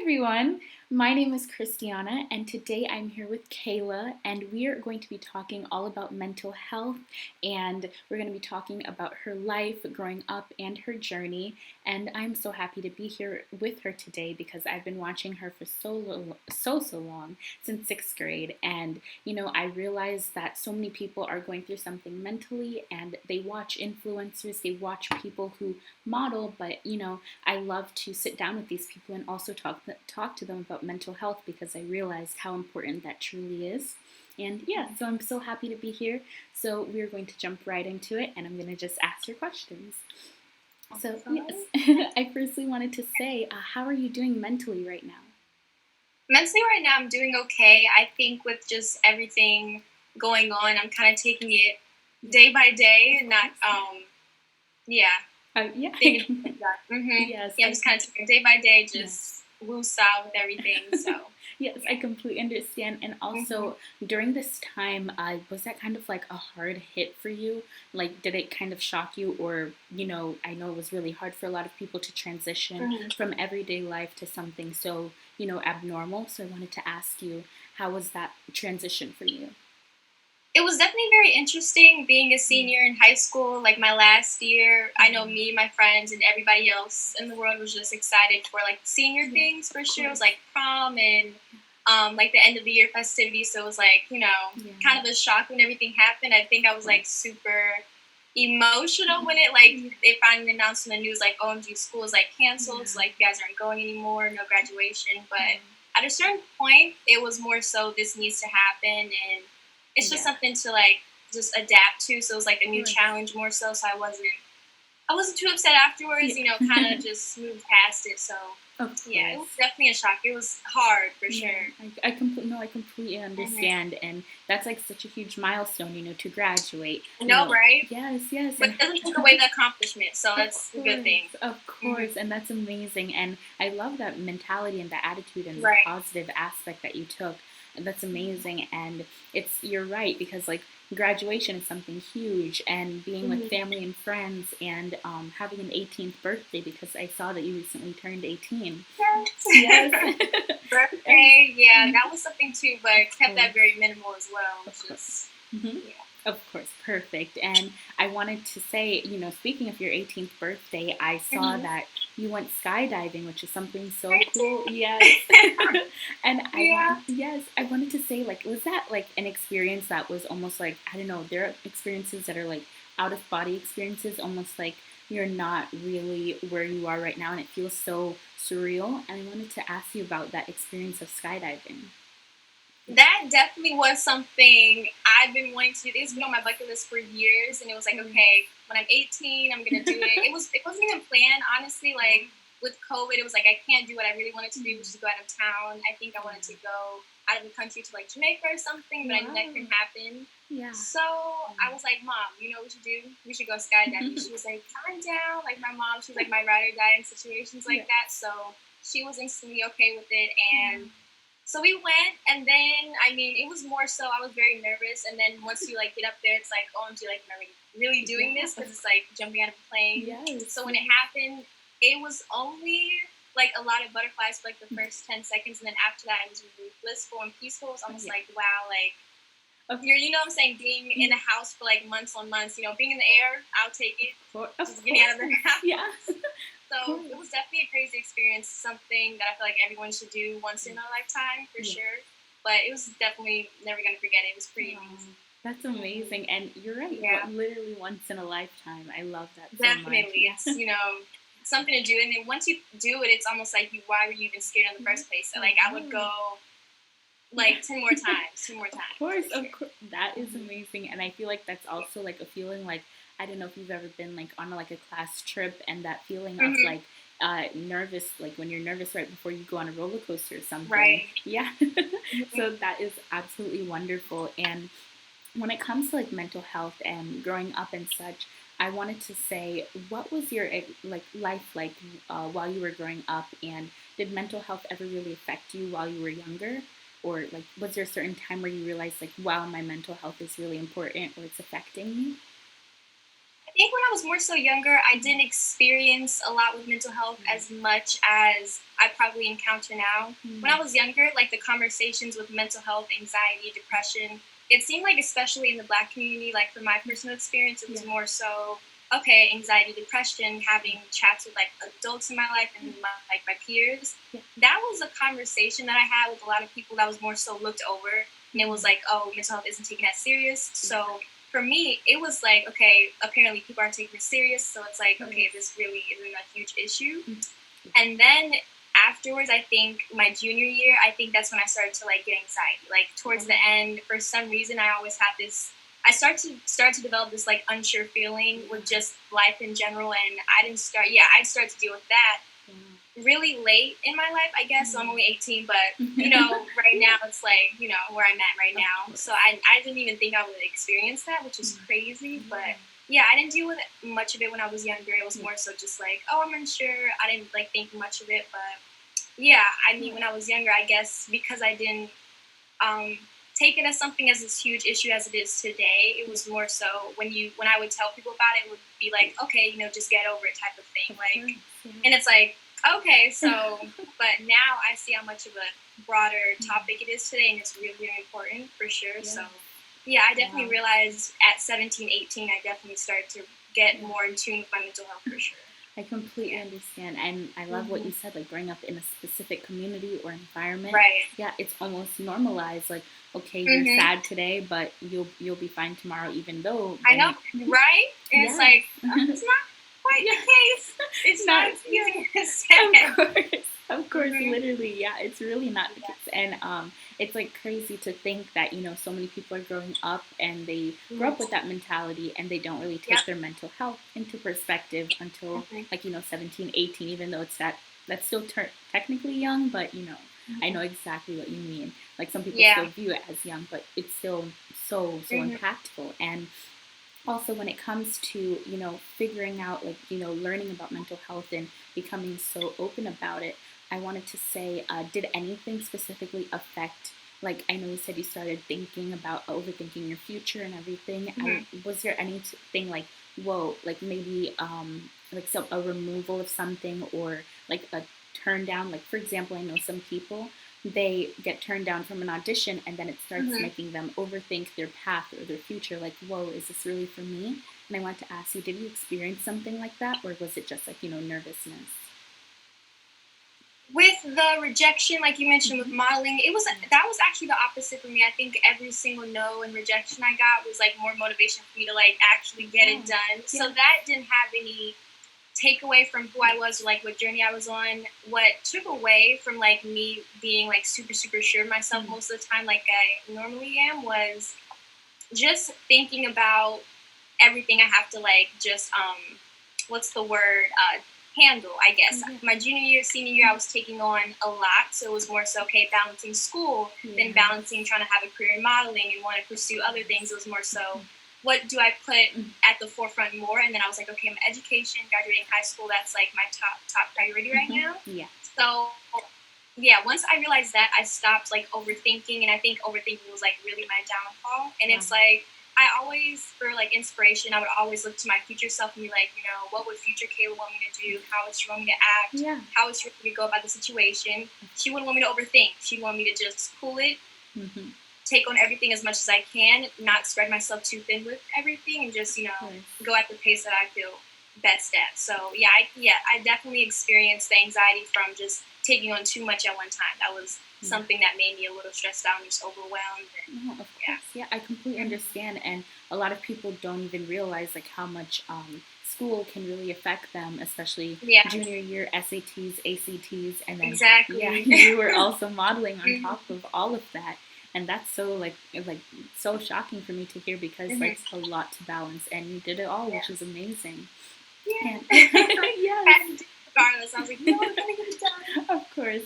everyone, my name is Christiana, and today I'm here with Kayla, and we are going to be talking all about mental health, and we're going to be talking about her life growing up and her journey. And I'm so happy to be here with her today because I've been watching her for so long, since sixth grade, and I realized that so many people are going through something mentally, and they watch influencers, they watch people who model, but I love to sit down with these people and also talk to them about mental health because I realized how important that truly is. And yeah, so I'm so happy to be here. So we're going to jump right into it, and I'm going to just ask your questions. So yes, I firstly wanted to say, how are you doing mentally right now? Mentally, right now, I'm doing okay. I think with just everything going on, I'm kind of taking it day by day and not, yeah, Yeah. thinking that. Yes. Yeah, I'm just kind of taking it day by day, Yes. just loose out with everything. So, Yes, I completely understand. And hmm also, during this time, was that kind of like a hard hit for you? Like, did it kind of shock you? Or, I know it was really hard for a lot of people to transition hmm from everyday life to something so, abnormal. So I wanted to ask you, how was that transition for you? it was definitely very interesting being a Yeah. senior in high school, like my last year. I know Yeah. me, my friends, and everybody else in the world was just excited for like senior Yeah, things for of sure. It was course. like prom and like the end of the year festivities. So it was like, Yeah. kind of a shock when everything happened. I think I was like super emotional when it like Yeah. they finally announced in the news like OMG school is like canceled, so Yeah. like you guys aren't going anymore, no graduation. But Yeah. at a certain point it was more so this needs to happen and it's just Yeah. something to like just adapt to. So it was like a Of new course. challenge more so I wasn't too upset afterwards, kind Yeah. of just moved past it. So Of yeah, it was course. definitely a shock. It was hard for Yeah, sure. I completely hmm understand, and that's like such a huge milestone, to graduate. No, right? Yes, yes, But and it doesn't take away the accomplishment, so of that's a good course, thing. of hmm course, and that's amazing, and I love that mentality and the attitude and the Right. positive aspect that you took. And that's amazing, and you're right because like graduation is something huge, and being with hmm family and friends, and having an 18th birthday because I saw that you recently turned 18. Yes. Yes. Yes. Birthday, yeah, that was something too, but Of kept course. that very minimal as well. Of It's course. just, hmm yeah. Of course, perfect. And I wanted to say, speaking of your 18th birthday, I saw hmm that you went skydiving, which is something so I cool. Yes. did. And Yeah. I wanted to say, like, was that like an experience that was almost like, I don't know, there are experiences that are like out of body experiences, almost like you're not really where you are right now, and it feels so surreal. And I wanted to ask you about that experience of skydiving. That definitely was something I've been wanting to do. It's been on my bucket list for years, and it was like, okay, when I'm 18, I'm gonna do it. It wasn't even planned, honestly. Like with COVID, it was like I can't do what I really wanted to do, which is go out of town. I think I wanted to go out of the country to like Jamaica or something, but I knew that Wow. couldn't happen. Yeah. So I was like, Mom, you know what we should do? We should go skydiving. She was like, calm down. Like my mom, she's like my ride or die in situations Yeah. like that. So she was instantly okay with it, Yeah. and so we went, and then I mean, it was more so I was very nervous, and then once you like get up there, it's like, OMG, like, am I really doing Yeah. this? Because it's like jumping out of a plane. Yes. So when it happened, it was only like a lot of butterflies for like the first 10 seconds, and then after that, it was really blissful and peaceful. It was almost Yeah. like, wow, like Of, you know what I'm saying, being in the house for like months on months, being in the air, I'll take it. of Just getting course. out of the house. Yeah. Of So course. it was definitely a crazy experience, something that I feel like everyone should do once in a lifetime for Yeah. sure. But it was definitely never gonna forget it. It was pretty Wow. amazing. That's hmm amazing. And you're right. Yeah, Literally once in a lifetime. I love that so much. definitely. Yeah. It's something to do, and then once you do it, it's almost like why were you even scared in the first place? So like I would Yeah. go Yeah. like 10 more Of times course, for of sure. course, that is hmm amazing, and I feel like that's also like a feeling like I don't know if you've ever been like on like a class trip, and that feeling of hmm like nervous, like when you're nervous right before you go on a roller coaster or something. Right. Yeah, hmm so that is absolutely wonderful. And when it comes to like mental health and growing up and such, I wanted to say, what was your like life like while you were growing up, and did mental health ever really affect you while you were younger, or like was there a certain time where you realized like, wow, my mental health is really important, or it's affecting me? think when I was more so younger, I didn't experience a lot with mental health as much as I probably encounter now. When I was younger, like the conversations with mental health, anxiety, depression, it seemed like, especially in the Black community, like from my personal experience, it was more so, okay, anxiety, depression, having chats with like adults in my life and my peers. That was a conversation that I had with a lot of people that was more so looked over, and it was like, oh, mental health isn't taken that serious. So for me, it was like, okay, apparently people aren't taking it serious, so it's like, okay, this really isn't a huge issue. And then afterwards, I think my junior year, I think that's when I started to like get anxiety. Like towards the end, for some reason, I always had this. I start to develop this like unsure feeling with just life in general, and I started to deal with that really late in my life, I guess. So I'm only 18, but right now it's like, where I'm at right now. So I didn't even think I would experience that, which is crazy. But yeah, I didn't deal with much of it when I was younger. It was more so just like, oh, I'm unsure. I didn't like think much of it. But yeah, I mean, when I was younger, I guess because I didn't take it as something as this huge issue as it is today, it was more so when I would tell people about it, it would be like, okay, just get over it type of thing. Like, and it's like, okay, so, but now I see how much of a broader topic it is today, and it's really, really important for sure. So, yeah, I definitely realized at 17, 18, I definitely started to get more in tune with my mental health for sure. I completely understand, and I love what you said, like growing up in a specific community or environment. Right. Yeah, it's almost normalized. Like, okay, you're sad today, but you'll be fine tomorrow, even though. I know, right? And it's like, it's not quite the case. It's not as easy to say. Of course, literally, yeah, it's really not the case. And it's like crazy to think that, so many people are growing up and they grow up with that mentality and they don't really take their mental health into perspective until like, 17, 18, even though that's still technically young, but I know exactly what you mean. Like some people still view it as young, but it's still so impactful. And also when it comes to, figuring out, like, learning about mental health and becoming so open about it, I wanted to say, did anything specifically affect, like, I know you said you started thinking about overthinking your future and everything. Was there anything like, whoa, like maybe like a removal of something or like a turn down? Like, for example, I know some people, they get turned down from an audition and then it starts making them overthink their path or their future. Like, whoa, is this really for me? And I want to ask you, did you experience something like that, or was it just like, nervousness? With the rejection, like you mentioned with modeling, that was actually the opposite for me. I think every single no and rejection I got was like more motivation for me to like actually get it done. So that didn't have any takeaway from who I was, like what journey I was on. What took away from like me being like super, super sure of myself most of the time, like I normally am, was just thinking about everything I have to like just what's the word, handle, I guess. My junior year, senior year, I was taking on a lot, so it was more so, okay, balancing school, then balancing trying to have a career in modeling and want to pursue other things. It was more so, what do I put at the forefront more? And then I was like, okay, my education, graduating high school, that's like my top priority right now. So yeah, once I realized that, I stopped like overthinking, and I think overthinking was like really my downfall. And it's like, I always, for like inspiration, I would always look to my future self and be like, what would future Kayla want me to do? How would she want me to act? How would she want me to go about the situation? She wouldn't want me to overthink. She'd want me to just cool it, take on everything as much as I can, not spread myself too thin with everything, and just, go at the pace that I feel best at. So yeah, I definitely experienced the anxiety from just taking on too much at one time. That was something that made me a little stressed out and just overwhelmed. And, of course. Yeah, I completely understand. And a lot of people don't even realize like how much school can really affect them, especially junior year SATs, ACTs, and then you were also modeling on top of all of that. And that's so like so shocking for me to hear, because like it's a lot to balance, and you did it all, which is amazing. Regardless, I was like, no, I'm gonna get it done. Of course.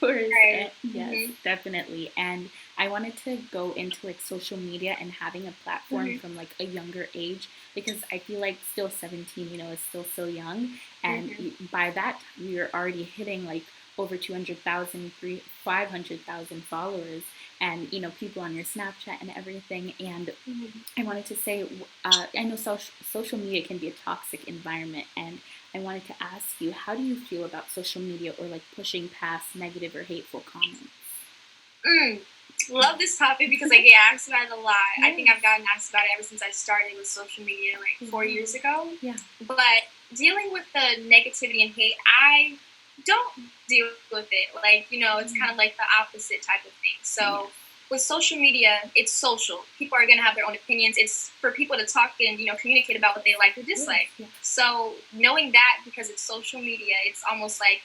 Right. Yes, definitely. And I wanted to go into like social media and having a platform from like a younger age, because I feel like still 17, is still so young, and by that time you're already hitting like over 200,000, 500,000 followers, and people on your Snapchat and everything. And I wanted to say, I know social media can be a toxic environment, and I wanted to ask you, how do you feel about social media, or like pushing past negative or hateful comments? Mm, love this topic because I get asked about it a lot. I think I've gotten asked about it ever since I started with social media like 4 years ago. Yeah. But dealing with the negativity and hate, I don't deal with it. Like, it's kind of like the opposite type of thing. So with social media, it's social. People are going to have their own opinions. It's for people to talk and, communicate about what they like or dislike. Yeah. So knowing that, because it's social media, it's almost like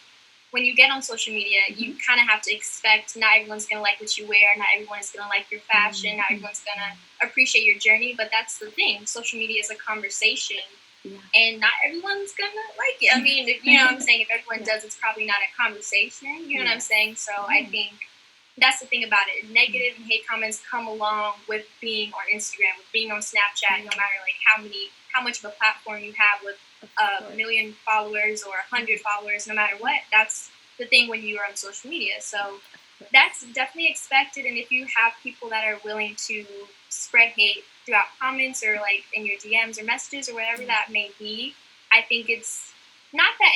when you get on social media, you kind of have to expect not everyone's going to like what you wear, not everyone is going to like your fashion, not everyone's going to appreciate your journey. But that's the thing. Social media is a conversation. Yeah. And not everyone's gonna like it. I mean, you know what I'm saying? If everyone does, it's probably not a conversation. You know what I'm saying? So I think that's the thing about it. Negative and hate comments come along with being on Instagram, with being on Snapchat, no matter like how much of a platform you have with a million followers or 100 followers, no matter what. That's the thing when you are on social media. So that's definitely expected. And if you have people that are willing to spread hate throughout comments or like in your DMs or messages or whatever that may be, I think it's not that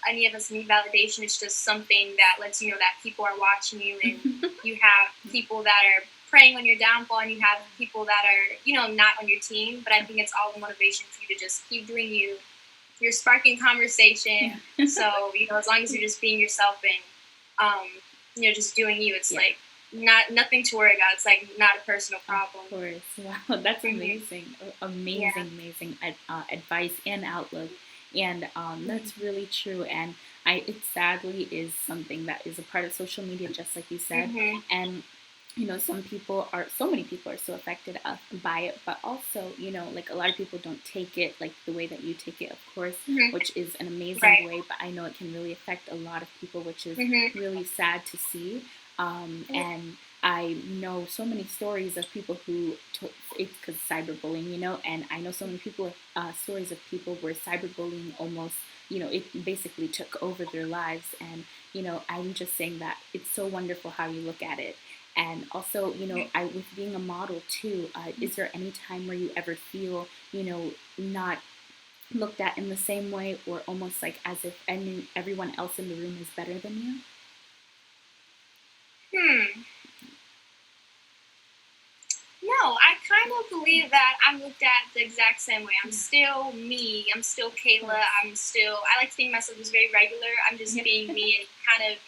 any of us need validation. It's just something that lets you know that people are watching you, and you have people that are preying on your downfall, and you have people that are not on your team. But I think it's all the motivation for you to just keep doing you. You're sparking conversation. So as long as you're just being yourself and just doing you, it's like nothing to worry about. It's like not a personal problem. Of course. Wow, that's amazing. Amazing advice and outlook. And that's really true. And it sadly is something that is a part of social media, just like you said. And so many people are so affected by it, but also, like a lot of people don't take it like the way that you take it, of course, which is an amazing way, but I know it can really affect a lot of people, which is really sad to see. And I know so many stories of people who it's because cyberbullying, and I know so many people, stories of people where cyberbullying almost, it basically took over their lives. And, I'm just saying that it's so wonderful how you look at it. And also, with being a model too, is there any time where you ever feel, not looked at in the same way, or almost like as if everyone else in the room is better than you? No, I kind of believe that I'm looked at the exact same way. I'm still me. I'm still Kayla. I like to think myself as very regular. I'm just being me and kind of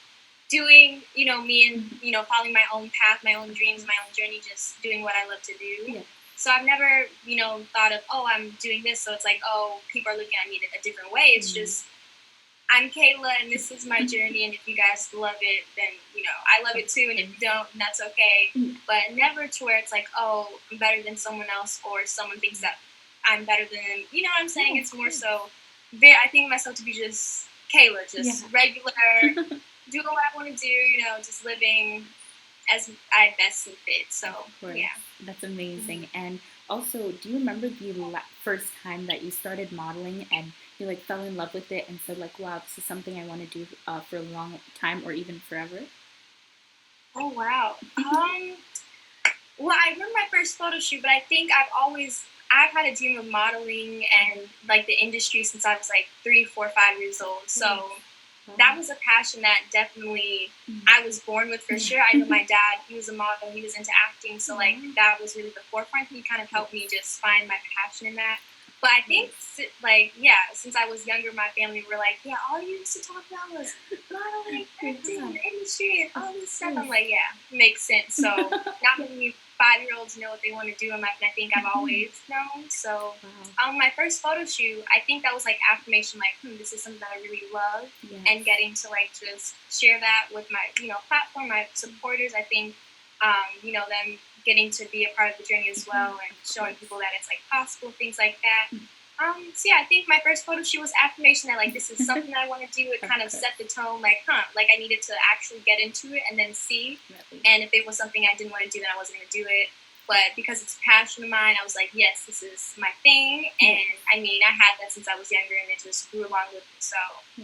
doing, me and, following my own path, my own dreams, my own journey, just doing what I love to do. So I've never, thought of, I'm doing this, so it's like, people are looking at me a different way. It's just, I'm Kayla, and this is my journey, and if you guys love it, then, I love it too, and if you don't, then that's okay. But never to where it's like, I'm better than someone else, or someone thinks that I'm better than them. You know what I'm saying? It's more so, I think of myself to be just Kayla, just regular, doing what I want to do, just living as I best see fit. So, That's amazing. And also, do you remember the first time that you started modeling and you like fell in love with it and said like, wow, this is something I want to do for a long time or even forever? Oh, wow. Well, I remember my first photo shoot, but I think I've had a dream of modeling and like the industry since I was like 3, 4, 5 years old. So that was a passion that definitely I was born with for sure. I know my dad, he was a model, he was into acting, so like that was really the forefront. He kind of helped me just find my passion in that. But I think, since I was younger, my family were like, all you used to talk about was modeling, acting, the industry, and all this stuff. I'm like, makes sense. So not many 5-year-olds know what they want to do in life, and I think I've always known. So my first photo shoot, I think that was like affirmation, like, this is something that I really love, and getting to like just share that with my, platform, my supporters. I think, them getting to be a part of the journey as well, and showing people that it's like possible, things like that. So I think my first photo shoot was affirmation that like this is something that I want to do. It kind of set the tone, like I needed to actually get into it and then see. And if it was something I didn't want to do, then I wasn't going to do it. But because it's a passion of mine, I was like, yes, this is my thing. And I mean, I had that since I was younger, and it just grew along with me. So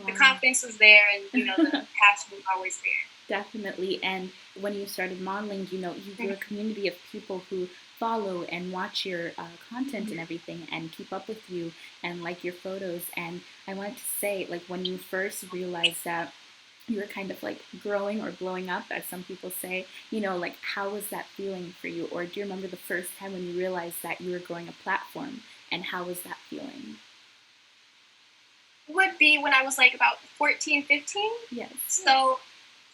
the confidence was there, and the passion was always there. Definitely. And when you started modeling, you grew a community of people who follow and watch your content and everything and keep up with you and like your photos. And I wanted to say, like, when you first realized that you were kind of like growing or blowing up, as some people say, like, how was that feeling for you? Or do you remember the first time when you realized that you were growing a platform, and how was that feeling? Would be when I was like about 14, 15. Yes. So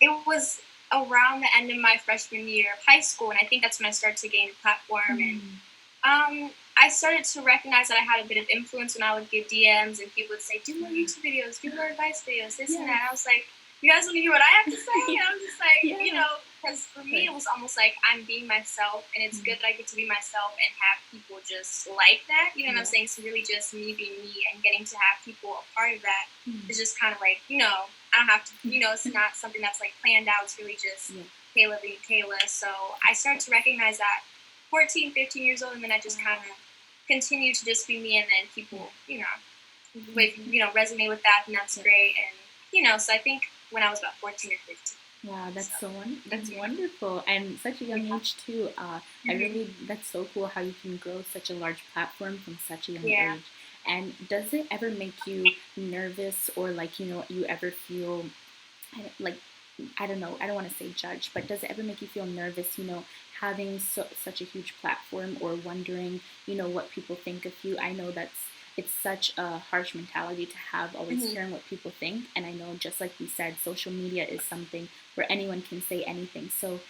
it was around the end of my freshman year of high school, and I think that's when I started to gain a platform. And I started to recognize that I had a bit of influence when I would give DMs, and people would say, do more YouTube videos, do more advice videos, this and that. And I was like, you guys want to hear what I have to say? And I'm just like, because for me it was almost like I'm being myself, and it's good that I get to be myself and have people just like that. You know what I'm saying? So really just me being me and getting to have people a part of that is just kind of like, I don't have to, it's not something that's like planned out. It's really just Kayla being Kayla. So I started to recognize that 14, 15 years old, and then I just kind of continued to just be me, and then people, resonate with that, and that's great. And, so I think when I was about 14 or 15. Wow, that's wonderful, and such a young age too. That's so cool how you can grow such a large platform from such a young age. And does it ever make you nervous, or like, you ever feel like, I don't know, I don't want to say judge, but does it ever make you feel nervous, having such a huge platform, or wondering, what people think of you? I know it's such a harsh mentality to have, always hearing what people think. And I know, just like you said, social media is something where anyone can say anything. So,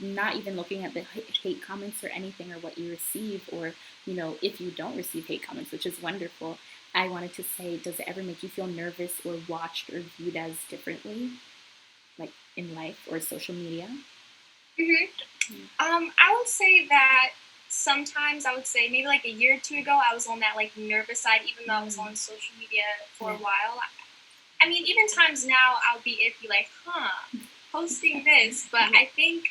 not even looking at the hate comments or anything, or what you receive, or, if you don't receive hate comments, which is wonderful. I wanted to say, does it ever make you feel nervous or watched or viewed as differently, like in life or social media? I would say that sometimes, I would say maybe like a year or two ago, I was on that like nervous side, even though I was on social media for a while. I mean, even times now, I'll be iffy, like, posting this, but I think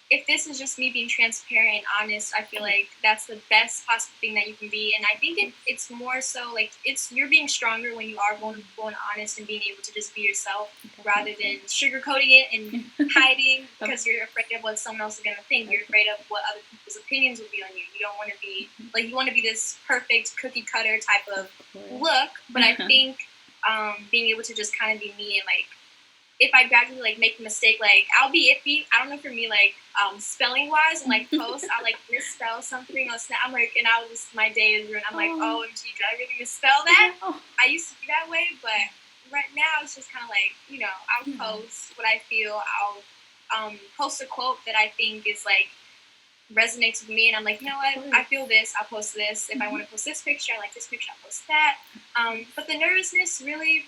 if this is just me being transparent and honest, I feel like that's the best possible thing that you can be. And I think it's more so like you're being stronger when you are vulnerable and honest, and being able to just be yourself, rather than sugarcoating it and hiding because you're afraid of what someone else is going to think. You're afraid of what other people's opinions will be on you. You don't want to be like, you want to be this perfect cookie cutter type of look. But I think being able to just kind of be me, and like, if I gradually like make a mistake, like I'll be iffy. I don't know, for me, like spelling wise, and like post, I'll like misspell something on Snap. I'm like, and I'll just, my day is ruined. I'm like, OMG, did I really misspell that? I used to be that way, but right now it's just kind of like, I'll post what I feel. I'll post a quote that I think is like resonates with me, and I'm like, you know what, I feel this, I'll post this. If I want to post this picture, I like this picture, I'll post that. But the nervousness really,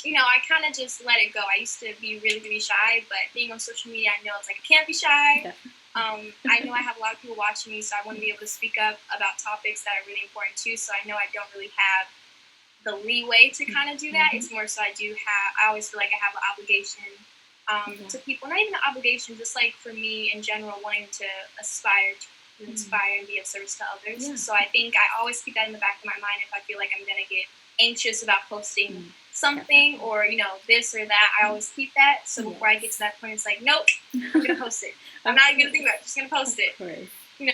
I kind of just let it go. I used to be really, really shy, but being on social media, I know it's like I can't be shy. I know I have a lot of people watching me, so I want to be able to speak up about topics that are really important too. So I know I don't really have the leeway to kind of do that. It's more so I always feel like I have an obligation to people. Not even an obligation, just like for me in general, wanting to inspire and be of service to others. So I think I always keep that in the back of my mind. If I feel like I'm going to get anxious about posting something, or this or that, I always keep that. So before I get to that point, it's like, nope, I'm gonna post it. I'm not even gonna think about it, I'm just gonna post it.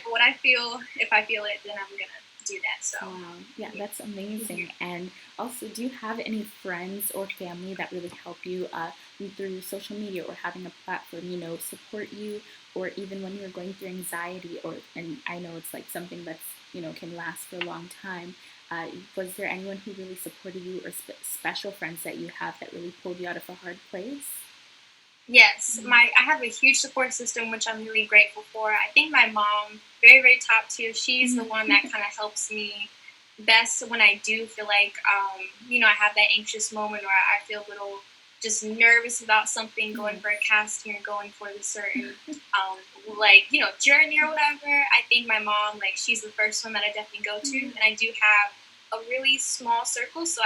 What I feel, if I feel it, then I'm gonna do that. So wow, that's amazing. And also, do you have any friends or family that really help you through social media, or having a platform, support you, or even when you're going through anxiety, and I know it's like something that's can last for a long time. Was there anyone who really supported you, or special friends that you have that really pulled you out of a hard place? Yes, I have a huge support system, which I'm really grateful for. I think my mom, very, very top tier. She's the one that kind of helps me best when I do feel like, I have that anxious moment, or I feel a little just nervous about something, going for a casting, or going for the certain, journey or whatever. I think my mom, she's the first one that I definitely go to, and I do have a really small circle, so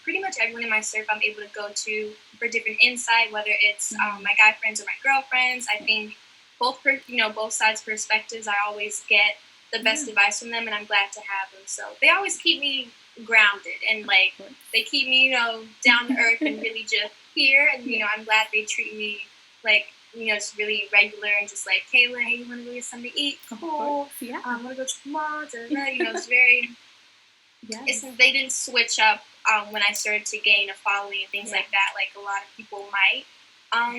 pretty much everyone in my circle I'm able to go to for different insight, whether it's my guy friends or my girlfriends. I think both sides perspectives. I always get the best advice from them, and I'm glad to have them. So they always keep me grounded, and like they keep me, down to earth and really just here. And I'm glad they treat me like just really regular and just like, Kayla, hey, you want to go get something to eat? Cool. Yeah. I want to go to the mall. It's very. Yes. They didn't switch up when I started to gain a following and things like that. Like a lot of people might.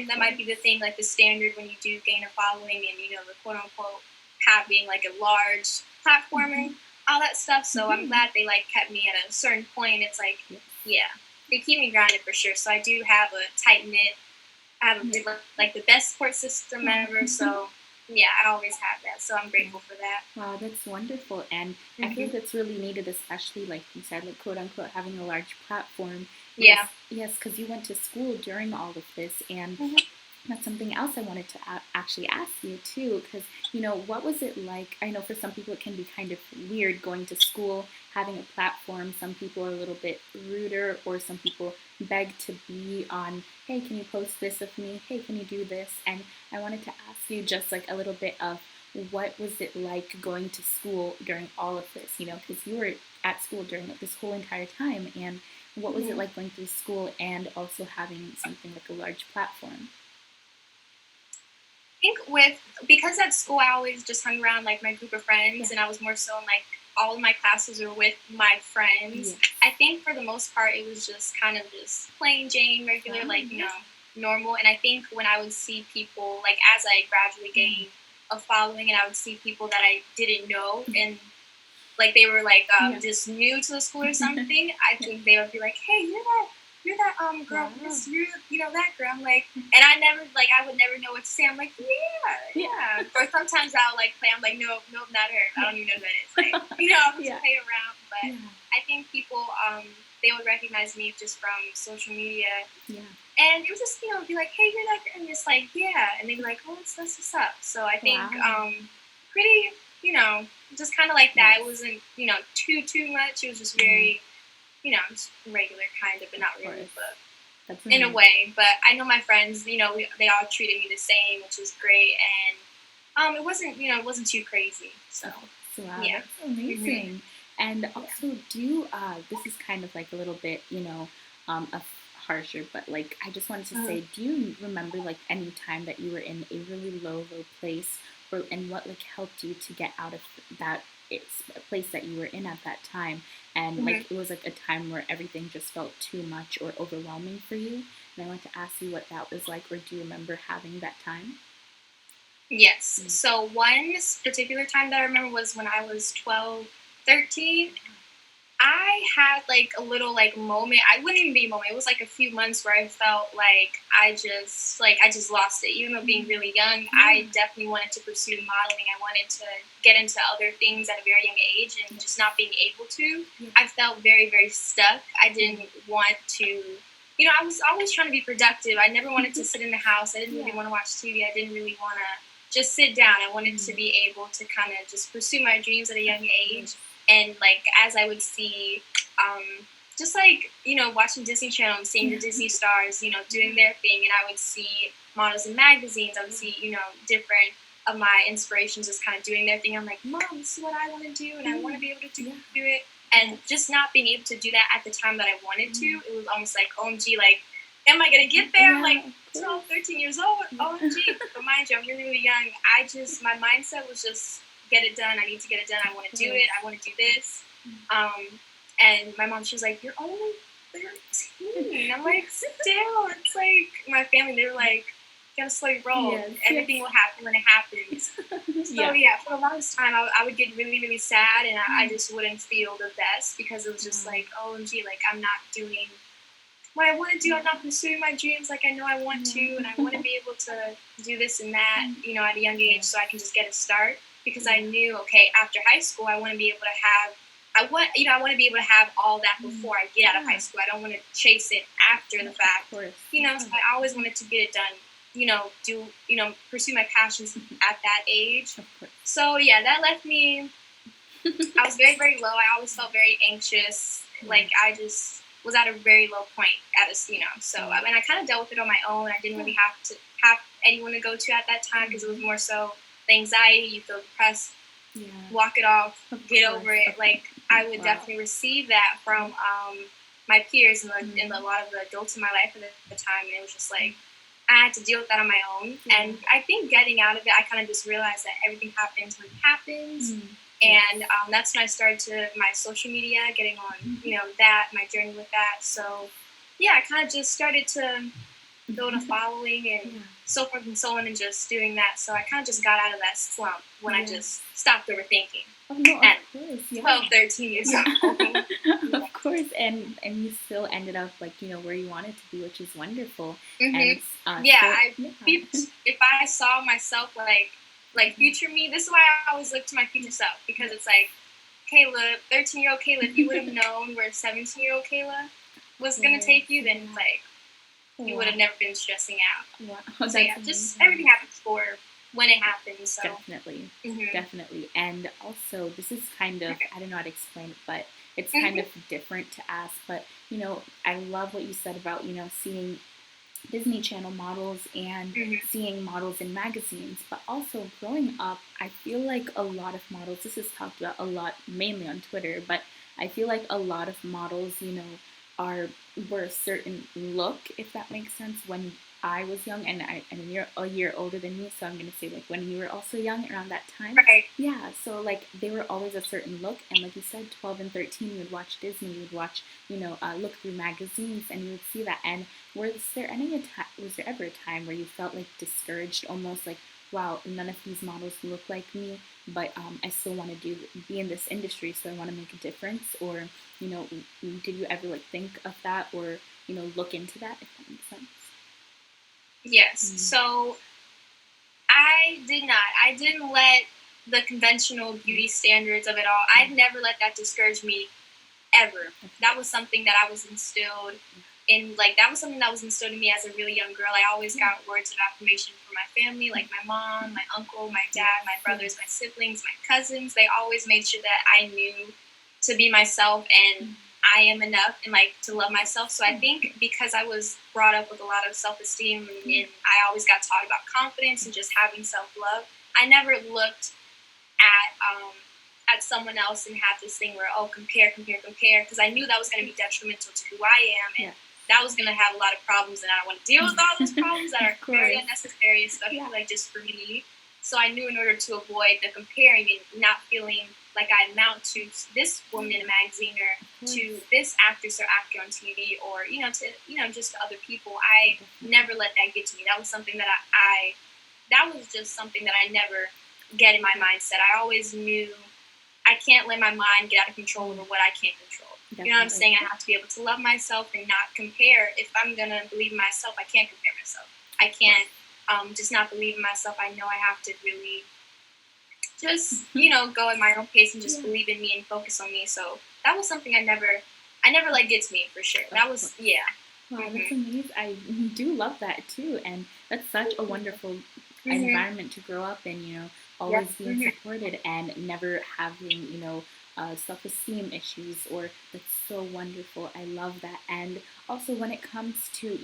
That might be the thing, like the standard when you do gain a following and the quote unquote having like a large platform and all that stuff. So I'm glad they like kept me at a certain point. It's like, they keep me grounded for sure. So I do have a tight knit. I have like the best support system ever. So yeah, I always have that. So I'm grateful for that. Wow, that's wonderful. And I think that's really needed, especially like you said, like quote unquote having a large platform. Yeah. Yes, because you went to school during all of this, and that's something else I wanted to actually ask you too, because what was it like? I know for some people it can be kind of weird going to school, having a platform. Some people are a little bit ruder, or some people beg to be on, hey, can you post this of me? Hey, can you do this? And I wanted to ask you just like a little bit of what was it like going to school during all of this, because you were at school during this whole entire time, and what was it like going through school and also having something like a large platform? I think because at school I always just hung around like my group of friends, and I was more so in like all of my classes were with my friends. I think for the most part it was just kind of just plain Jane, regular, normal. And I think when I would see people, like as I gradually gained a following, and I would see people that I didn't know, and like they were like just new to the school or something, I think they would be like, hey, you're that girl, you're that girl. I'm like, and I would never know what to say. I'm like, yeah. Or sometimes I'll like play. I'm like, nope, not her. I don't even know who that is. Like, I'll just play around. But I think people they would recognize me just from social media. Yeah. And it was just be like, hey, you're that girl, and just like, and they'd be like, oh, that's what's up. So I think pretty just kind of like that. It wasn't too much. It was just very just regular kind of, but not really, but in a way. But I know my friends, they all treated me the same, which was great, and it wasn't too crazy. So wow, that's amazing. And also, this is kind of like a little bit, a harsher, but like I just wanted to say, do you remember like any time that you were in a really low place, and what like helped you to get out of that place that you were in at that time? And like it was like a time where everything just felt too much or overwhelming for you. And I want to ask you what that was like, or do you remember having that time? Yes. So one particular time that I remember was when I was 12, 13. I had like a little like moment. I wouldn't even be a moment. It was like a few months where I felt like I just lost it. Even though being really young, I definitely wanted to pursue modeling. I wanted to get into other things at a very young age, and just not being able to. I felt very, very stuck. I didn't want to. I was always trying to be productive. I never wanted to sit in the house. I didn't really want to watch TV. I didn't really want to just sit down. I wanted to be able to kind of just pursue my dreams at a young age. And like as I would see, just like watching Disney Channel and seeing the Disney stars, doing their thing, and I would see models in magazines. I would see different of my inspirations just kind of doing their thing. I'm like, Mom, this is what I want to do, and I want to be able to do it. And just not being able to do that at the time that I wanted to, it was almost like, OMG, like, am I gonna get there? I'm like 12, 13 years old. OMG. But mind you, I'm really, really young. My mindset was just, get it done. I need to get it done. I want to do it. I want to do this. And my mom, she was like, you're only 13. I'm like, still. It's like my family, they were like, you gotta slow your roll. Everything will happen when it happens. So for the longest time, I would get really, really sad, and I just wouldn't feel the best, because it was just like, OMG, like I'm not doing what I want to do. I'm not pursuing my dreams like I know I want to, and I want to be able to do this and that, at a young age, so I can just get a start. Because I knew, okay, after high school, I want to be able to have, I want to be able to have all that before I get out of high school. I don't want to chase it after the fact, so I always wanted to get it done, pursue my passions at that age. So that left me, I was very, very low. I always felt very anxious. Like I just was at a very low point so I kind of dealt with it on my own. I didn't really have anyone to go to at that time because it was more so the anxiety, you feel depressed, walk it off, get over it. Like, I would definitely receive that from my peers and a lot of the adults in my life at the time, and it was just like, I had to deal with that on my own. And I think getting out of it, I kind of just realized that everything happens when it happens. And that's when I started to my social media, getting on, that, my journey with that. So, yeah, I kind of just started to build a following and so forth and so on, and just doing that. So I kind of just got out of that slump when I just stopped overthinking. Oh, no, of course. 12, 13 years old. Of course, and you still ended up, like, where you wanted to be, which is wonderful. And if I saw myself like future me, this is why I always look to my future self, because it's like, Kayla, 13-year-old Kayla, if you would have known where 17-year-old Kayla was going to take you, then it's like, you would have never been stressing out. Wow. So yeah, just everything happens for when it happens. So. Definitely. And also, this is kind of, I don't know how to explain it, but it's kind of different to ask. But, I love what you said about, seeing Disney Channel models and seeing models in magazines. But also, growing up, I feel like a lot of models, this is talked about a lot, mainly on Twitter, but I feel like a lot of models, were a certain look, if that makes sense, when I was young, and you're a year older than me, so I'm going to say, like, when you were also young, around that time. Right. Yeah, so, like, they were always a certain look, and like you said, 12 and 13, you would watch Disney, you would watch, look through magazines, and you would see that. And was there ever a time where you felt, like, discouraged, almost like, wow, none of these models look like me, but I still want to be in this industry, so I want to make a difference? Or, did you ever, like, think of that, or, look into that, if that makes sense? Yes. So I did not. I didn't let the conventional beauty standards of it all, I'd never let that discourage me, ever. That was something that I was instilled in, like, that was something that was instilled in me as a really young girl. I always got words of affirmation from my family, like my mom, my uncle, my dad, my brothers, my siblings, my cousins. They always made sure that I knew to be myself and I am enough, and, like, to love myself. So I think because I was brought up with a lot of self-esteem, and I always got taught about confidence and just having self-love, I never looked at someone else and had this thing where, compare, because I knew that was going to be detrimental to who I am, and that was going to have a lot of problems, and I don't want to deal with all those problems that are very unnecessary, especially like just for me. So I knew in order to avoid the comparing and not feeling like I amount to this woman in a magazine, or to this actress or actor on TV, or just to other people, I never let that get to me. That was something that that was just something that I never get in my mindset. I always knew I can't let my mind get out of control over what I can't control. Definitely. You know what I'm saying? I have to be able to love myself and not compare. If I'm going to believe in myself, I can't compare myself. I can't just not believe in myself. I know I have to really just, go at my own pace and just believe in me and focus on me. So that was something I never let get to me, for sure. That was, Wow, that's amazing. I do love that too. And that's such a wonderful environment to grow up in, always being supported and never having, self-esteem issues, or that's so wonderful. I love that. And also, when it comes to,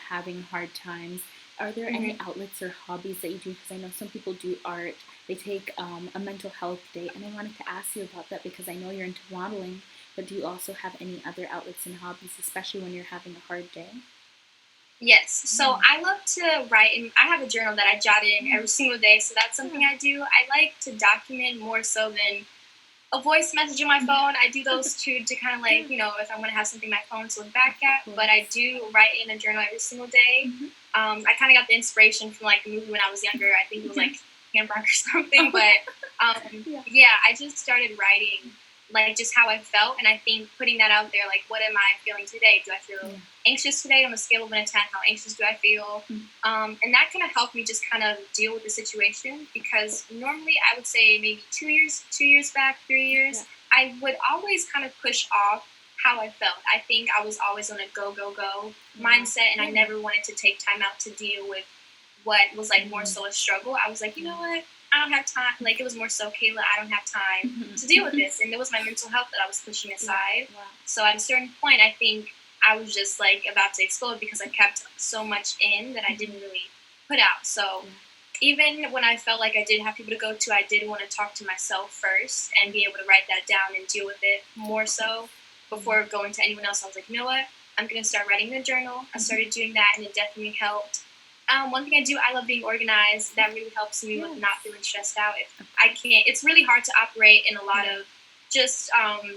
having hard times, are there any outlets or hobbies that you do? Because I know some people do art. They take a mental health day, and I wanted to ask you about that because I know you're into modeling, but do you also have any other outlets and hobbies, especially when you're having a hard day? Yes. So I love to write, and I have a journal that I jot in every single day, so that's something I do. I like to document more so than a voice message on my phone. I do those two to kind of like, if I'm going to have something on my phone to look back at, but I do write in a journal every single day. I kind of got the inspiration from, like, a movie when I was younger. I think it was, like, Handbrake or something, but I just started writing, like, just how I felt, and I think putting that out there, like, what am I feeling today? Do I feel anxious today? On a scale of 1 to 10, how anxious do I feel? And that kind of helped me just kind of deal with the situation, because normally I would say maybe 2 years back, 3 years, I would always kind of push off how I felt. I think I was always on a go mindset, and I never wanted to take time out to deal with what was, like, more so a struggle. I was like, you know what? I don't have time. Like, it was more so, Kayla, I don't have time to deal with this. And it was my mental health that I was pushing aside. So at a certain point, I think I was just, like, about to explode because I kept so much in that I didn't really put out. So even when I felt like I didn't have people to go to, I did want to talk to myself first and be able to write that down and deal with it more so before going to anyone else. I was like, you know what? I'm going to start writing in a journal. I started doing that, and it definitely helped. One thing I do, I love being organized. That really helps me with not feeling stressed out. If I can't, it's really hard to operate in a lot of just, chaos.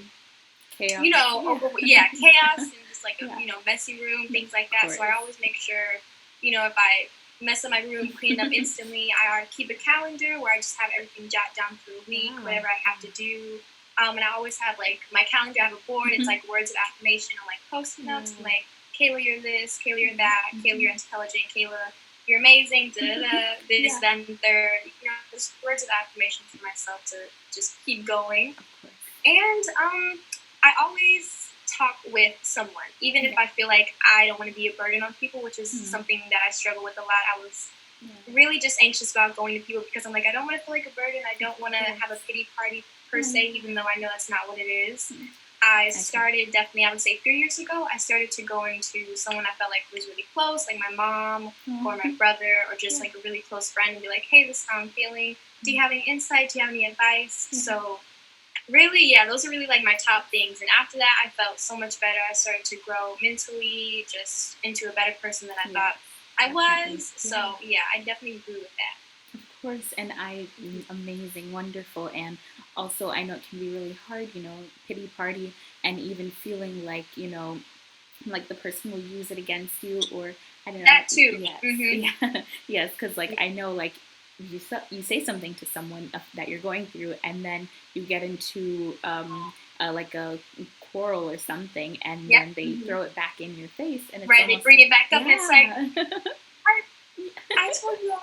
Chaos and just like a messy room, things like that. So I always make sure, if I mess up my room, clean it up instantly. I keep a calendar where I just have everything jot down for the week, whatever I have to do. And I always have like my calendar. I have a board. It's like words of affirmation. I'm like post-it notes. I'm like, Kayla, you're this. Kayla, you're that. Kayla, you're intelligent. Kayla, you're amazing. This, then, third. Just words of affirmation for myself to just keep going. And I always talk with someone, even if I feel like I don't want to be a burden on people, which is something that I struggle with a lot. I was really just anxious about going to people because I'm like, I don't want to feel like a burden. I don't want to have a pity party per se, even though I know that's not what it is. I started definitely, I would say 3 years ago, I started to going to someone I felt like was really close, like my mom or my brother or just like a really close friend, and be like, hey, this is how I'm feeling. Do you have any insight? Do you have any advice? So really, those are really like my top things. And after that, I felt so much better. I started to grow mentally, just into a better person than I thought I was. So I definitely grew with that. Of course, and amazing, wonderful, and also I know it can be really hard, pity party, and even feeling like, like the person will use it against you, or I don't know. That too. Yes, yes, because like I know, like you say something to someone that you're going through, and then you get into like a quarrel or something, and then they throw it back in your face, and it's they bring it back up, and it's like, I told you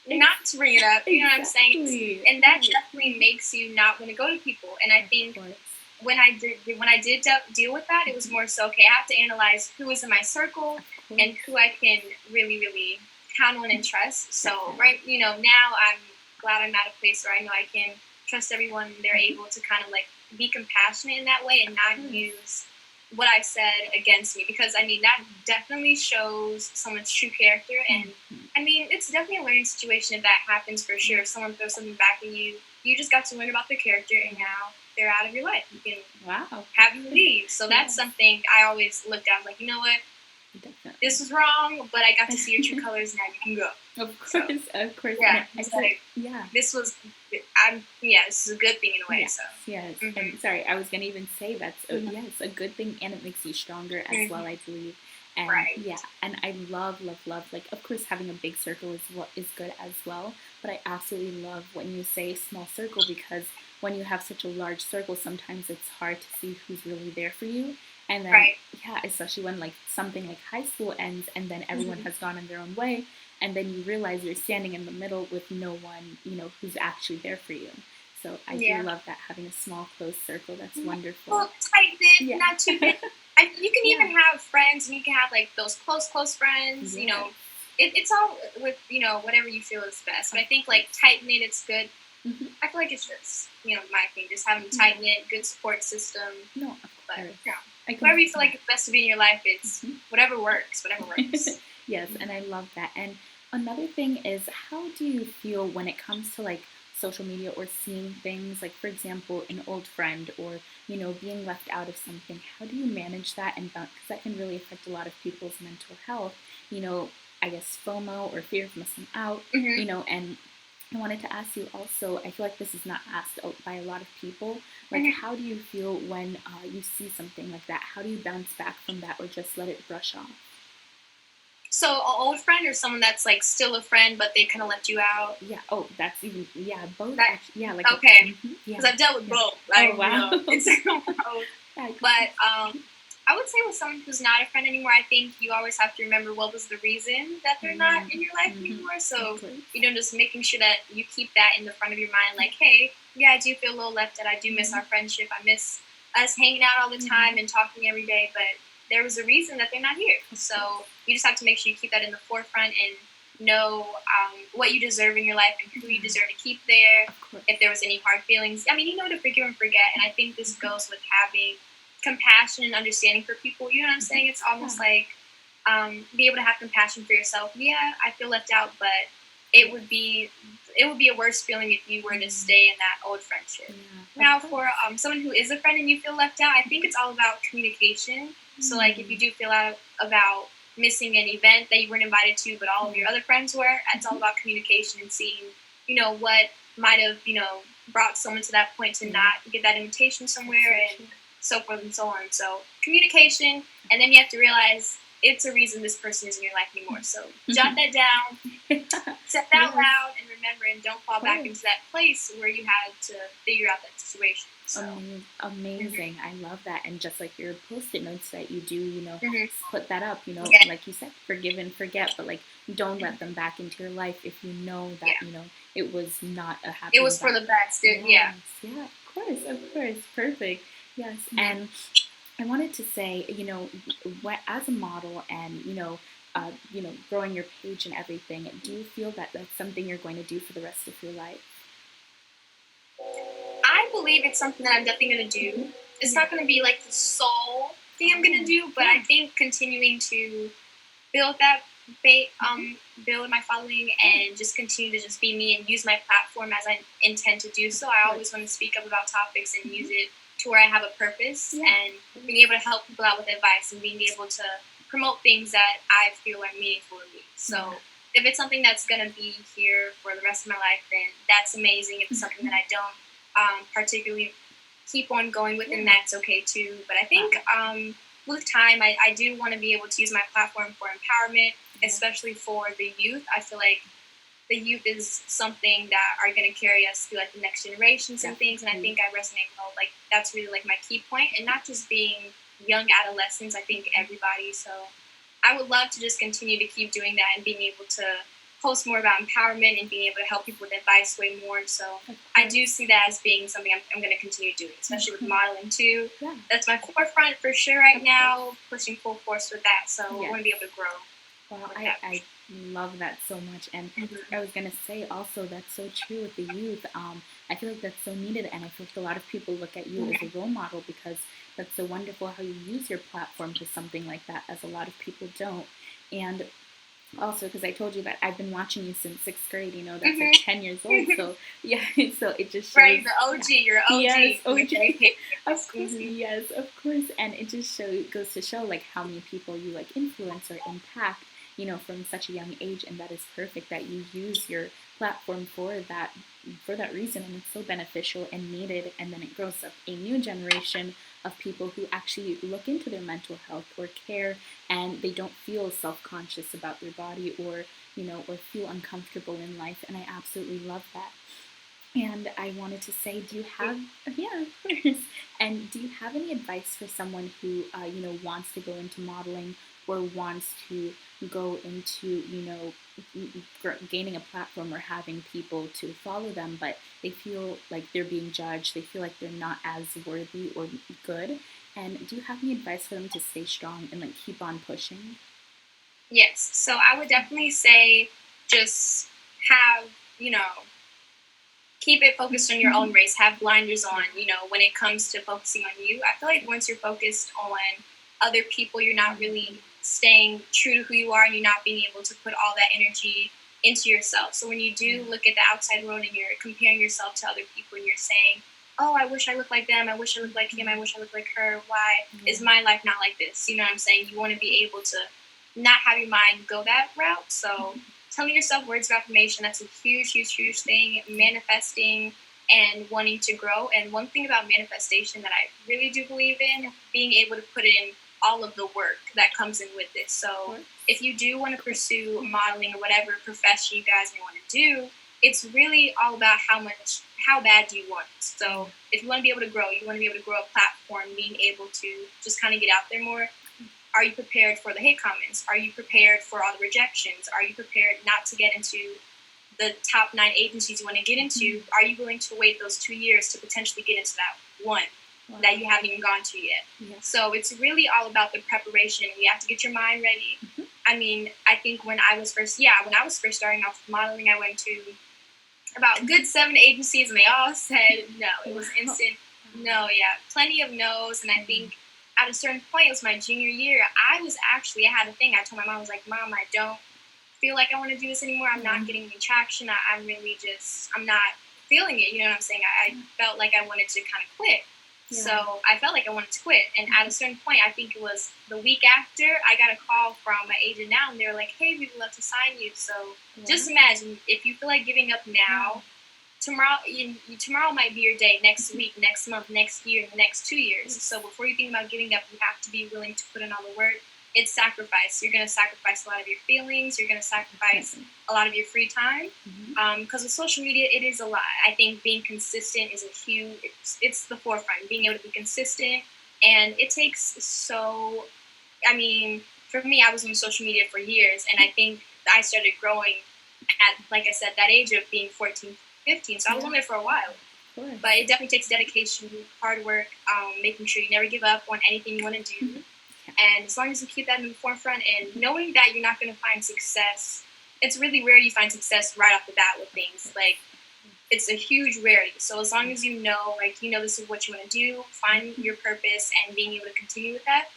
not to bring it up. You know what I'm saying? And that definitely makes you not want to go to people. And I think when I did deal with that, it was more so, okay, I have to analyze who is in my circle and who I can really, really count on and trust. So now I'm glad I'm at a place where I know I can trust everyone, and they're able to kind of like be compassionate in that way and not use what I said against me, because I mean that definitely shows someone's true character. And I mean, it's definitely a learning situation if that happens, for sure. If someone throws something back at you, you just got to learn about their character, and now they're out of your life. You can have them leave. So that's something I always looked at. Like, you know what? Definitely. This was wrong, but I got to see your true colors. Now you can go. Of course, of course. Yeah, this was. This is a good thing in a way. Yes, so yes. And sorry, I was gonna even say that's a good thing, and it makes you stronger as well, I believe. And and I love, like, of course, having a big circle is good as well. But I absolutely love when you say small circle, because when you have such a large circle, sometimes it's hard to see who's really there for you. And then, especially when like something like high school ends, and then everyone has gone in their own way, and then you realize you're standing in the middle with no one, who's actually there for you. So I do love that, having a small, close circle. That's wonderful. Well, tight-knit, not too big. You can even have friends, and you can have like those close friends. It's all with whatever you feel is best. But I think like tight-knit, it's good. I feel like it's just my thing, just having tight-knit, good support system. No, of course. Whatever you feel like is best to be in your life, it's whatever works. Yes, and I love that. And another thing is, how do you feel when it comes to like social media or seeing things like, for example, an old friend, or being left out of something? How do you manage that and balance? Because that can really affect a lot of people's mental health. I guess FOMO, or fear of missing out. And I wanted to ask you also, I feel like this is not asked by a lot of people, like how do you feel when you see something like that? How do you bounce back from that, or just let it brush off? So an old friend, or someone that's like still a friend but they kind of left you out? Yeah. Oh, that's even both. Like okay, because I've dealt with both. Like, wow. It's but I would say with someone who's not a friend anymore, I think you always have to remember what was the reason that they're not in your life anymore. So just making sure that you keep that in the front of your mind. Like, hey, I do feel a little left out. I do miss our friendship. I miss us hanging out all the time and talking every day. But there was a reason that they're not here. So you just have to make sure you keep that in the forefront and know what you deserve in your life and who you deserve to keep there. If there was any hard feelings, I mean, to forgive and forget. And I think this goes with having compassion and understanding for people. You know what I'm saying? It's almost like be able to have compassion for yourself. Yeah, I feel left out, but it would be a worse feeling if you were to stay in that old friendship. Now, for someone who is a friend and you feel left out, I think it's all about communication. So, like, if you do feel out about missing an event that you weren't invited to, but all of your other friends were, it's all about communication and seeing, what might have, brought someone to that point to not get that invitation somewhere, and so forth and so on. So, communication, and then you have to realize it's a reason this person is in your life anymore. So jot that down, set that out loud, and remember, and don't fall back into that place where you had to figure out that situation. So. Amazing. I love that. And just like your post-it notes that you do, put that up, like you said, forgive and forget, but like, don't let them back into your life if you know that, it was not a happy It was for the best. Yeah, of course. Perfect. Yes. And I wanted to say, as a model and, growing your page and everything, do you feel that that's something you're going to do for the rest of your life? I believe it's something that I'm definitely going to do. It's not going to be like the sole thing I'm going to do, but I think continuing to build that, build my following and just continue to just be me and use my platform as I intend to do so. I always want to speak up about topics and use it to where I have a purpose and being able to help people out with advice and being able to promote things that I feel are meaningful to me. So if it's something that's going to be here for the rest of my life, then that's amazing. If it's something that I don't particularly keep on going with, then that's okay too. But I think with time, I do want to be able to use my platform for empowerment, especially for the youth. I feel like the youth is something that are going to carry us through like the next generations and things. And I think I resonate with like that's really like my key point, and not just being young adolescents. I think everybody. So I would love to just continue to keep doing that and being able to post more about empowerment and being able to help people with advice way more. So I do see that as being something I'm going to continue doing, especially with modeling too. Yeah. That's my forefront for sure right now, pushing full force with that. So I want to be able to grow. Well, I love that so much. And I was going to say also, that's so true with the youth. I feel like that's so needed. And I feel like a lot of people look at you as a role model because that's so wonderful how you use your platform for something like that, as a lot of people don't. And also, because I told you that I've been watching you since 6th grade, that's like 10 years old. So, yeah, so it just shows. Right, the OG, you're OG. Yes, OG. Of course, yes, of course. And it just goes to show, like, how many people you, like, influence or impact, from such a young age. And that is perfect that you use your platform for that reason. And it's so beneficial and needed. And then it grows up a new generation of people who actually look into their mental health or care, and they don't feel self-conscious about their body or feel uncomfortable in life. And I absolutely love that. And I wanted to say, do you have, of course. And do you have any advice for someone who, wants to go into modeling or wants to go into, gaining a platform or having people to follow them, but they feel like they're being judged, they feel like they're not as worthy or good? And do you have any advice for them to stay strong and like keep on pushing? Yes. So I would definitely say just have, keep it focused on your own race, have blinders on, when it comes to focusing on you. I feel like once you're focused on other people, you're not really staying true to who you are, and you're not being able to put all that energy into yourself. So when you do look at the outside world and you're comparing yourself to other people and you're saying, oh, I wish I looked like them, I wish I looked like him, I wish I looked like her, why is my life not like this? You know what I'm saying? You want to be able to not have your mind go that route. So telling yourself words of affirmation, that's a huge, huge, huge thing. Manifesting and wanting to grow. And one thing about manifestation that I really do believe in, being able to put in all of the work that comes in with this. So if you do want to pursue modeling or whatever profession you guys may want to do, it's really all about how bad do you want it. So if you want to be able to grow, you want to be able to grow a platform, being able to just kind of get out there more. Are you prepared for the hate comments? Are you prepared for all the rejections? Are you prepared not to get into the top 9 agencies you want to get into? Are you willing to wait those 2 years to potentially get into that one that you haven't even gone to yet? So it's really all about the preparation. You have to get your mind ready. I mean, I think when I was first starting off with modeling, I went to about good 7 agencies, and they all said no. It was instant no, plenty of no's, and I think at a certain point, it was my junior year, I had a thing. I told my mom, I was like, Mom, I don't feel like I want to do this anymore. I'm not getting any traction. I'm not feeling it. You know what I'm saying? I felt like I wanted to kind of quit. Yeah. So I felt like I wanted to quit. And at a certain point, I think it was the week after, I got a call from my agent now, and they were like, hey, we would love to sign you. So just imagine, if you feel like giving up now, tomorrow might be your day, next week, next month, next year, the next 2 years. So before you think about giving up, you have to be willing to put in all the work. It's sacrifice. You're going to sacrifice a lot of your feelings. You're going to sacrifice a lot of your free time. Because with social media, it is a lot. I think being consistent is it's the forefront. Being able to be consistent. And it takes for me, I was on social media for years. And I think I started growing at, like I said, that age of being 14, 15. So I was on there for a while. But it definitely takes dedication, hard work, making sure you never give up on anything you want to do. And as long as you keep that in the forefront and knowing that you're not going to find success, it's really rare you find success right off the bat with things. Like, it's a huge rarity. So as long as you know this is what you want to do, find your purpose and being able to continue with that,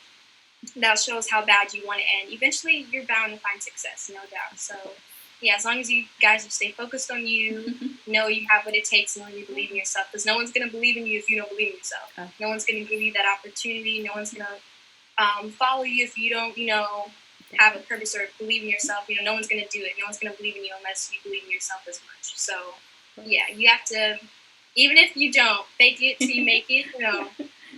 that shows how bad you want it. And eventually you're bound to find success, no doubt. So yeah, as long as you guys stay focused on you, know you have what it takes, and you believe in yourself. Because no one's going to believe in you if you don't believe in yourself. No one's going to give you that opportunity. No one's going to follow you if you don't, have a purpose or believe in yourself. No one's going to do it. No one's going to believe in you unless you believe in yourself as much. So, yeah, you have to, even if you don't, fake it till you make it,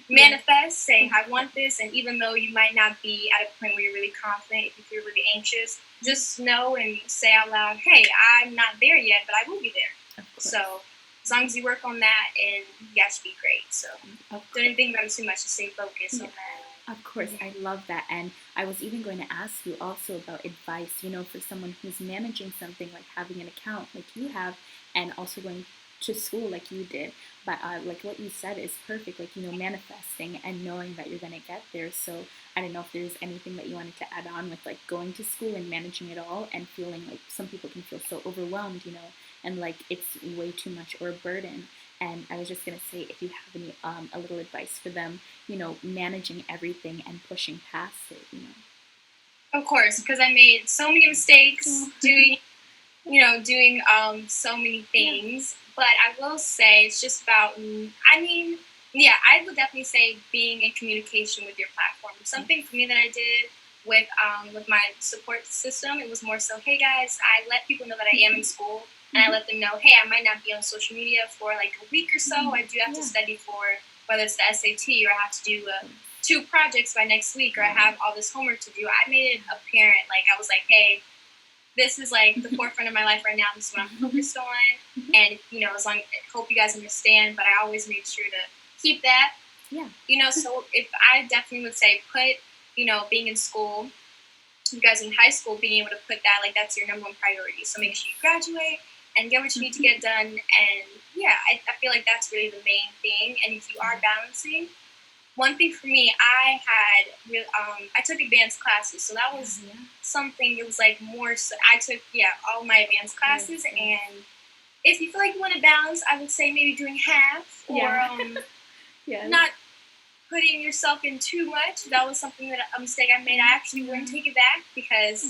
manifest, say, I want this. And even though you might not be at a point where you're really confident, if you're really anxious, just know and say out loud, hey, I'm not there yet, but I will be there. So, as long as you work on that, and you guys should be great. So, don't think about it too much, just stay focused on that. Of course, I love that. And I was even going to ask you also about advice, for someone who's managing something like having an account like you have, and also going to school like you did. But like what you said is perfect, like, manifesting and knowing that you're going to get there. So I don't know if there's anything that you wanted to add on with like going to school and managing it all, and feeling like some people can feel so overwhelmed, and like it's way too much or a burden. And I was just going to say, if you have any a little advice for them, managing everything and pushing past it, Of course, because I made so many mistakes doing so many things. But I will say it's just about, I would definitely say being in communication with your platform. Something for me that I did with my support system, it was more so, hey guys, I let people know that I am in school. And I let them know, hey, I might not be on social media for like a week or so. I do have to study for whether it's the SAT, or I have to do 2 projects by next week, or I have all this homework to do. I made it apparent. Like, I was like, hey, this is like the forefront of my life right now. This is what I'm focused on. And, as long, I hope you guys understand, but I always made sure to keep that. Yeah. So if I definitely would say put, being in school, you guys in high school, being able to put that, like, that's your number one priority. So make sure you graduate and get what you need to get done. And yeah, I feel like that's really the main thing. And if you are balancing, one thing for me, I took advanced classes. So that was something, it was like more, so I took, all my advanced classes. And if you feel like you want to balance, I would say maybe doing half, or not putting yourself in too much. That was a mistake I made. I actually wouldn't take it back because,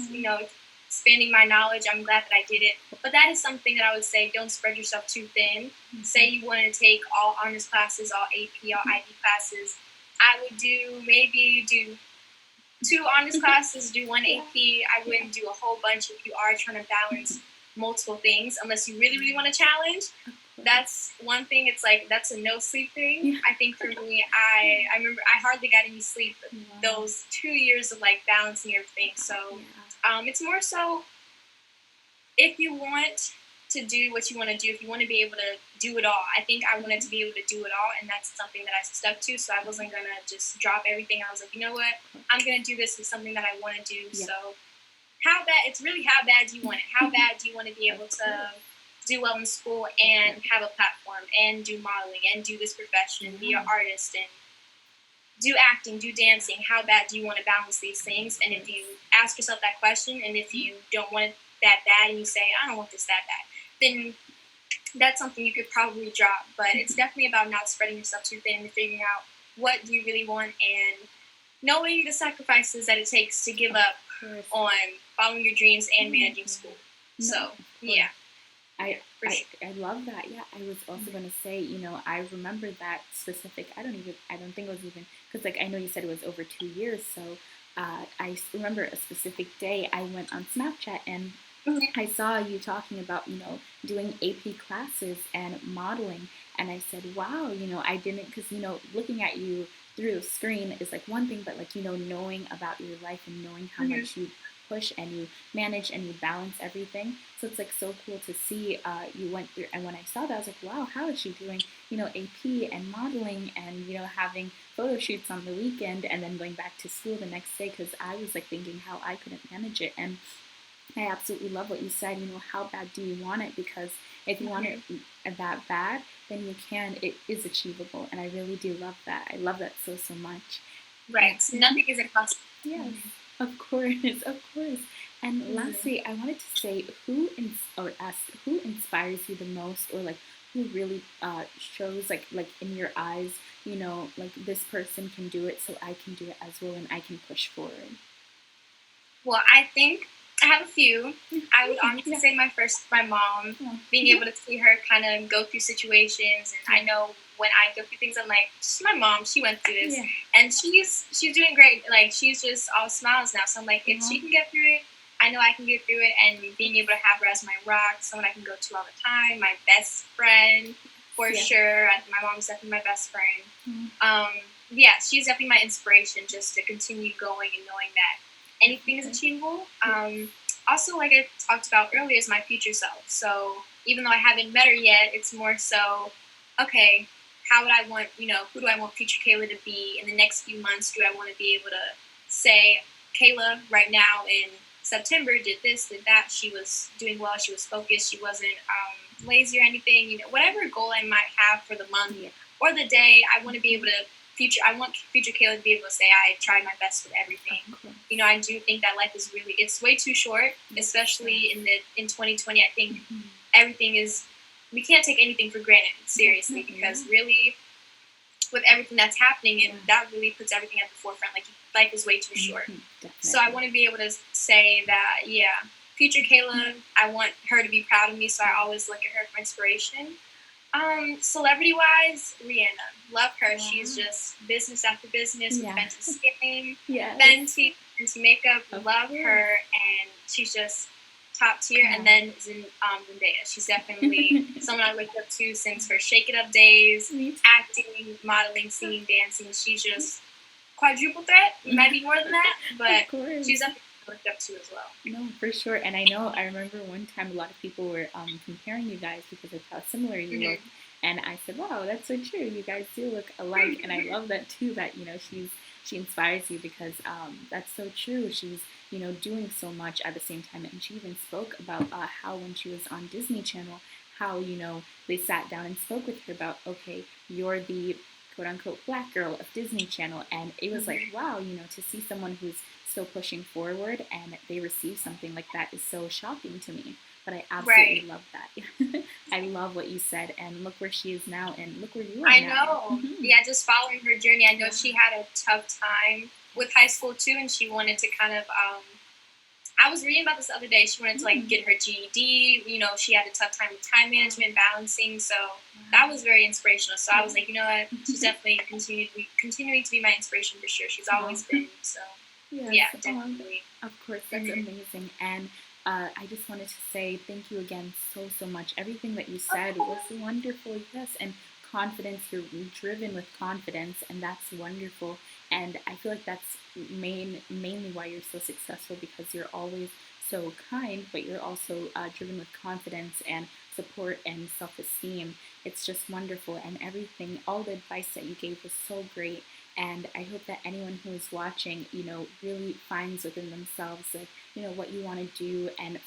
expanding my knowledge, I'm glad that I did it. But that is something that I would say, don't spread yourself too thin. Say you want to take all honors classes, all AP, all IB classes. I would maybe do 2 honors classes, do 1 AP. I wouldn't do a whole bunch if you are trying to balance multiple things, unless you really, really want to challenge. That's one thing. It's like, that's a no sleep thing. I think for me, I remember I hardly got any sleep those 2 years of like balancing everything. So it's more so, if you want to do what you want to do, if you want to be able to do it all, I think I wanted to be able to do it all, and that's something that I stuck to. So I wasn't gonna just drop everything. I was like, you know what, I'm gonna do this. Is something that I want to do. So how bad do you want it? How bad do you want to be able to do well in school and have a platform and do modeling and do this profession and be an artist and do acting, do dancing? How bad do you want to balance these things? And if you ask yourself that question, and if you don't want it that bad, and you say, I don't want this that bad, then that's something you could probably drop. But it's definitely about not spreading yourself too thin and figuring out what you really want, and knowing the sacrifices that it takes to give up on following your dreams and managing school. So, yeah. I love that. Yeah, I was also going to say, I remember that specific. I don't think it was even because I know you said it was over 2 years. So I remember a specific day. I went on Snapchat and I saw you talking about doing AP classes and modeling, and I said, wow, I didn't because looking at you through the screen is one thing, but knowing about your life and knowing how much you push and you manage and you balance everything. So it's so cool to see you went through. And when I saw that, I was like, wow, how is she doing AP and modeling and having photo shoots on the weekend and then going back to school the next day? Because I was thinking how I couldn't manage it. And I absolutely love what you said. How bad do you want it? Because if you want it that bad, then you can. It is achievable, and I really do love that. I love that so much. Right. Nothing is impossible. Yes, of course, of course. And lastly, I wanted to say who inspires you the most, or who really shows in your eyes, this person can do it, so I can do it as well, and I can push forward. Well, I think I have a few. I would honestly say my mom, being able to see her kind of go through situations, and I know when I go through things, I'm like, she's my mom. She went through this, and she's doing great. She's just all smiles now. So I'm like, if she can get through it, I know I can get through it. And being able to have her as my rock, someone I can go to all the time, my best friend for sure. My mom's definitely my best friend. She's definitely my inspiration, just to continue going and knowing that anything is achievable. Also, like I talked about earlier, is my future self. So even though I haven't met her yet, it's more so, okay, how would I want, who do I want future Kayla to be in the next few months? Do I want to be able to say, Kayla right now in September did this, did that. She was doing well. She was focused. She wasn't lazy or anything. Whatever goal I might have for the month or the day, I want to be able to I want future Kayla to be able to say I tried my best with everything. I do think that life is it's way too short, especially in 2020. I think everything is, we can't take anything for granted, seriously, because really with everything that's happening, and that really puts everything at the forefront. Life is way too short. So I want to be able to say that, future Kayla, I want her to be proud of me, so I always look at her for inspiration. Celebrity-wise, Rihanna. Love her. Wow. She's just business after business with Fenty Skin, Fenty makeup. Love her, and she's just top tier. And then Zendaya. She's definitely someone I looked up to since her Shake It Up days, acting, modeling, singing, dancing. She's just quadruple threat. Maybe more than that, but she's definitely looked up to as well. No, for sure. And I remember one time a lot of people were comparing you guys because of how similar you look. And I said, wow, that's so true. You guys do look alike. And I love that too, that, she inspires you because that's so true. She's, doing so much at the same time. And she even spoke about how when she was on Disney Channel, how, they sat down and spoke with her about, okay, you're the quote unquote black girl of Disney Channel. And it was like, wow, to see someone who's still pushing forward and they receive something like that is so shocking to me. But I absolutely love that. I love what you said, and look where she is now, and look where you are now. I know. Yeah, just following her journey. I know she had a tough time with high school too, and she wanted to kind of. I was reading about this the other day. She wanted to get her GED. She had a tough time with time management, balancing. So that was very inspirational. So I was like, you know what? She's definitely continuing to be my inspiration for sure. She's always been. So yeah, definitely. Of course, that's amazing. And I just wanted to say thank you again so much. Everything that you said was wonderful. Yes, and confidence. You're driven with confidence, and that's wonderful. And I feel like that's mainly why you're so successful, because you're always so kind, but you're also driven with confidence and support and self-esteem. It's just wonderful, and everything, all the advice that you gave was so great. And I hope that anyone who is watching, really finds within themselves, what you want to do, and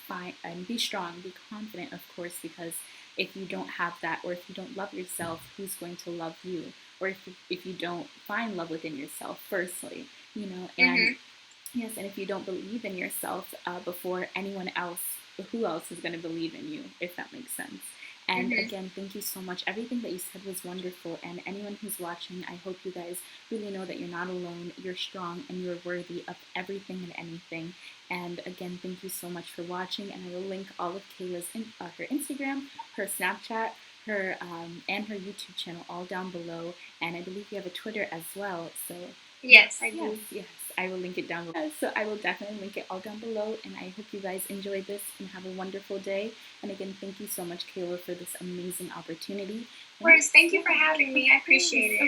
be strong, be confident, of course, because if you don't have that, or if you don't love yourself, who's going to love you? Or if you don't find love within yourself, firstly, and yes, and if you don't believe in yourself before anyone else, who else is going to believe in you, if that makes sense? And again, thank you so much. Everything that you said was wonderful. And anyone who's watching, I hope you guys really know that you're not alone, you're strong, and you're worthy of everything and anything. And again, thank you so much for watching. And I will link all of Kayla's her Instagram, her Snapchat, her and her YouTube channel all down below. And I believe you have a Twitter as well. So yes, I do. yes, I will link it down below. So I will definitely link it all down below. And I hope you guys enjoyed this and have a wonderful day. And again, thank you so much, Kayla, for this amazing opportunity. Of course, thank you for having me. I appreciate it.